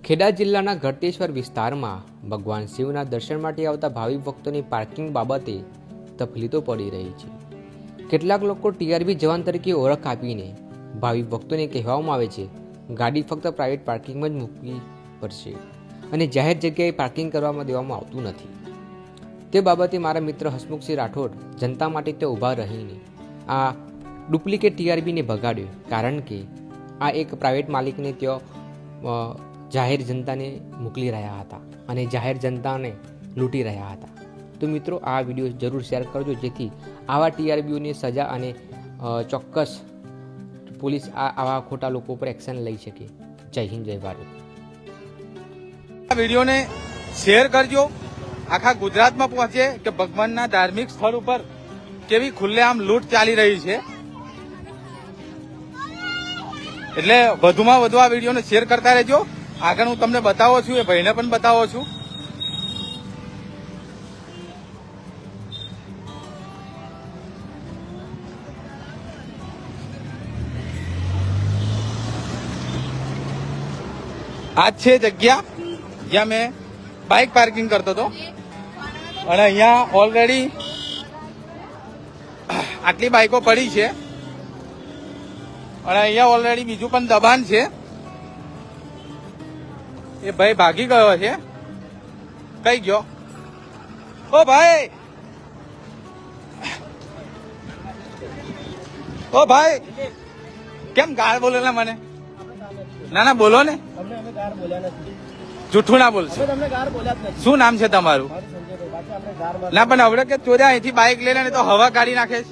ખેડા જિલ્લાના ગળતેશ્વર વિસ્તારમાં ભગવાન શિવના દર્શન માટે આવતા ભાવિક ભક્તોની પાર્કિંગ બાબતે તકલીફો પડી રહી છે। કેટલાક લોકો ટીઆરબી જવાન તરીકે ઓળખ આપીને ભાવિક ભક્તોને કહેવામાં આવે છે ગાડી ફક્ત પ્રાઇવેટ પાર્કિંગમાં જ મૂકવી પડશે અને જાહેર જગ્યાએ પાર્કિંગ કરવામાં દેવામાં આવતું નથી। તે બાબતે મારા મિત્ર હસમુખસિંહ રાઠોડ જનતા માટે તે ઊભા રહીને આ ડુપ્લિકેટ ટીઆરબીને ભગાડ્યો, કારણ કે આ એક પ્રાઇવેટ માલિકને ત્યાં જાહેર જનતાને મોકલી રહ્યા હતા અને જાહેર જનતાને લૂંટી રહ્યા હતા। તો મિત્રો, આ વિડીયો જરૂર શેર કરજો જેથી આવા ટીઆરબીઓની સજા અને ચોક્કસ પોલીસ આવા ખોટા લોકો પર એક્શન લઈ શકે। જય હિન્દ, જય ભારત। આ વિડીયોને શેર કરજો, આખા ગુજરાતમાં પહોંચે કે ભગવાનના ધાર્મિક સ્થળ ઉપર કેવી ખુલ્લેઆમ લૂંટ ચાલી રહી છે। એટલે વધુમાં વધુ આ વિડીયોને શેર કરતા રહેજો। આગળ હું તમને બતાવો છું, એ ભાઈને પણ બતાવો છું। આ છે જગ્યા જ્યાં મેં બાઇક પાર્કિંગ કરતો હતો અને અહીંયા ઓલરેડી આટલી બાઇકો પડી છે અને અહીંયા ઓલરેડી બીજું પણ દબાણ છે। એ ભાઈ ભાગી ગયો છે। કઈ ગયો? ઓ ભાઈ, ઓ ભાઈ, કેમ ગાળ બોલેલા મને? ના ના, બોલો ને, જૂઠું ના બોલશો। શું નામ છે તમારું? ના, પણ હવે કે ચોર્યા અહીંથી બાઇક લઈને તો હવા કાઢી નાખે છે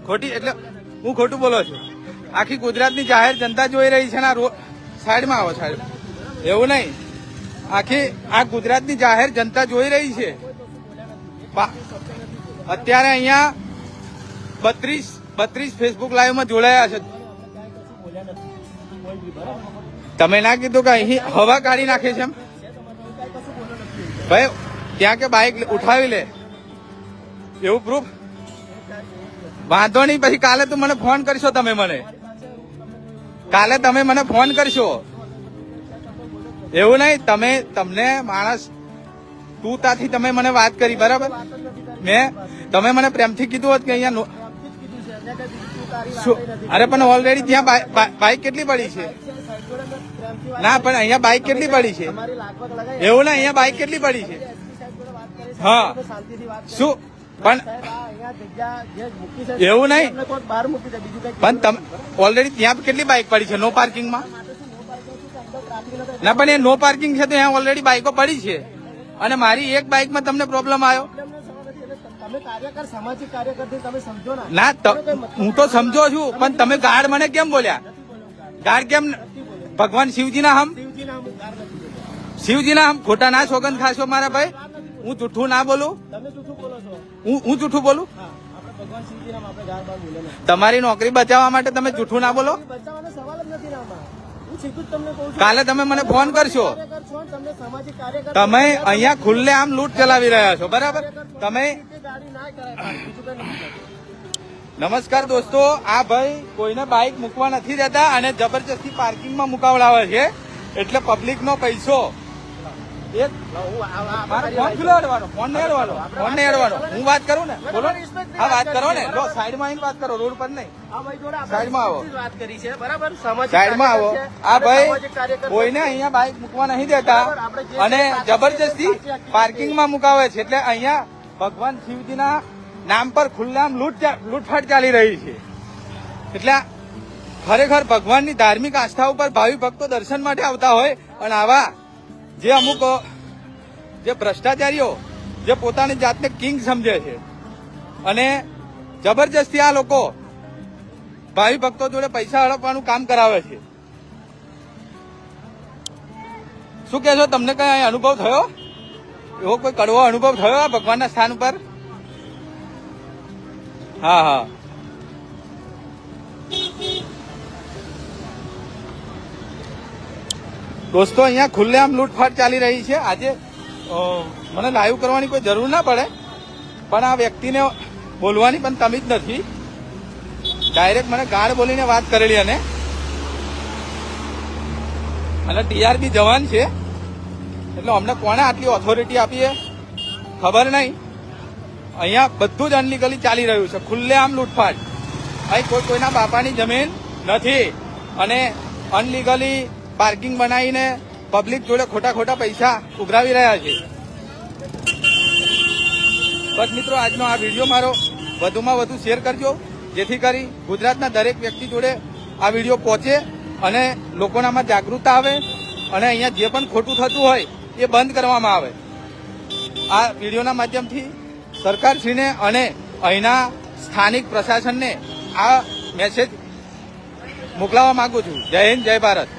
ખોટી, એટલે હું ખોટું બોલો છું। આખી ગુજરાતની જાહેર જનતા જોઈ રહી છે ને આ સાઈડમાં આવો, સાઈડ, એવું નહીં, આખી આ ગુજરાતની જાહેર જનતા જોઈ રહી છે। અત્યારે અહીંયા 32 ફેસબુક લાઈવમાં જોડાયા છે। તમે ના કીધું કે અહીં હવા કાઢી નાખે છે એમ? ભાઈ, ત્યાં કે બાઇક ઉઠાવી લે એવું પ્રૂફ? વાંધો નહીં, પછી કાલે તું મને ફોન કરશો, તમે મને કાલે તમે મને ફોન કરશો, એવું નહીં। તમને માણસ તું તાથી તમે મને વાત કરી, બરાબર? તમે મને પ્રેમથી કીધું હોત કે અહીંયા અરે પણ ઓલરેડી ત્યાં બાઇક કેટલી પડી છે? ના, પણ અહીંયા બાઇક કેટલી પડી છે? એવું ના, અહીંયા બાઇક કેટલી પડી છે? હા, શું પણ એવું નહીં, પણ તમે ઓલરેડી ત્યાં કેટલી બાઇક પડી છે નો પાર્કિંગમાં? ના, પણ એ નો પાર્કિંગ છે તો અહીંયા ઓલરેડી બાઇકો પડી છે અને મારી એક બાઇકમાં તમને પ્રોબ્લેમ આવ્યો? ના, હું તો સમજો છું, પણ તમે ગાર્ડ મને કેમ બોલ્યા? ગાર્ડ કેમ? ભગવાન શિવજીના હમ ખોટા ના સોગંદ ખાશો મારા ભાઈ। હું જૂઠું ના બોલું, હું જૂઠું બોલું? તમારી નોકરી બચાવવા માટે તમે જૂઠું ના બોલો। કાલે તમે મને ફોન કરશો। તમે અહીંયા ખુલ્લે આમ લૂંટ ચલાવી રહ્યા છો, બરાબર? તમે નમસ્કાર દોસ્તો, આ ભાઈ કોઈને બાઇક મૂકવા નથી દેતા અને જબરજસ્તી પાર્કિંગમાં મુકાવડાવે છે, એટલે પબ્લિકનો પૈસો ફોન નહીં અડવાનો। હું વાત કરું ને, બોલો, હા વાત કરો ને, લો સાઈડમાં આવીને વાત કરો, રોડ પર નહીં, સાઈડમાં આવો, સાઈડમાં આવો। આ ભાઈ કોઈને અહીંયા બાઇક મૂકવા નહીં દેતા અને જબરજસ્તી પાર્કિંગમાં મુકાવે છે, એટલે અહીંયા ભગવાન શિવજીના નામ પર ખુલ્લામ લૂંટફાટ ચાલી રહી છે। એટલે ખરેખર ભગવાનની ધાર્મિક આસ્થા ઉપર ભાવિ ભક્તો દર્શન માટે આવતા હોય અને આવા જે અમુક જે ભ્રષ્ટાચારીઓ જે પોતાની જાતને કિંગ સમજે છે અને જબરજસ્તી આ લોકો ભાવિ ભક્તો જોડે પૈસા હડપવાનું કામ કરાવે છે। શું કહેશો? તમને કઈ અનુભવ થયો? એવો કોઈ કડવો અનુભવ થયો આ ભગવાનના સ્થાન ઉપર? હા હા, દોસ્તો, અહીંયા ખુલ્લેઆમ લૂંટફાટ ચાલી રહી છે। આજે મને લાઈવ કરવાની કોઈ જરૂર ના પડે, પણ આ વ્યક્તિને બોલવાની પણ તમીજ નથી। ડાયરેક્ટ મને ગાળ બોલીને વાત કરેલી અને ટીઆરબી જવાન છે એટલે અમને કોને આટલી ઓથોરિટી આપી છે ખબર નહીં. અહીંયા બધું જ અનલીગલી ચાલી રહ્યું છે, ખુલ્લેઆમ લૂંટફાટ. અહીં કોઈના બાપાની જમીન નથી અને અનલીગલી પાર્કિંગ બનાવીને પબ્લિક જોડે ખોટા પૈસા ઉઘરાવી રહ્યા છે. બસ મિત્રો, આજનો આ વિડીયો મારો વધુમાં વધુ શેર કરજો, જેથી કરી ગુજરાતના દરેક વ્યક્તિ જોડે આ વિડીયો પહોંચે અને લોકોનામાં જાગૃતતા આવે અને અહીંયા જે પણ ખોટું થતું હોય એ બંધ કરવામાં આવે. આ વિડીયોના માધ્યમથી સરકારશ્રીને અને અહીંના સ્થાનિક પ્રશાસનને આ મેસેજ મોકલાવવા માંગુ છું. જય હિન્દ, જય ભારત.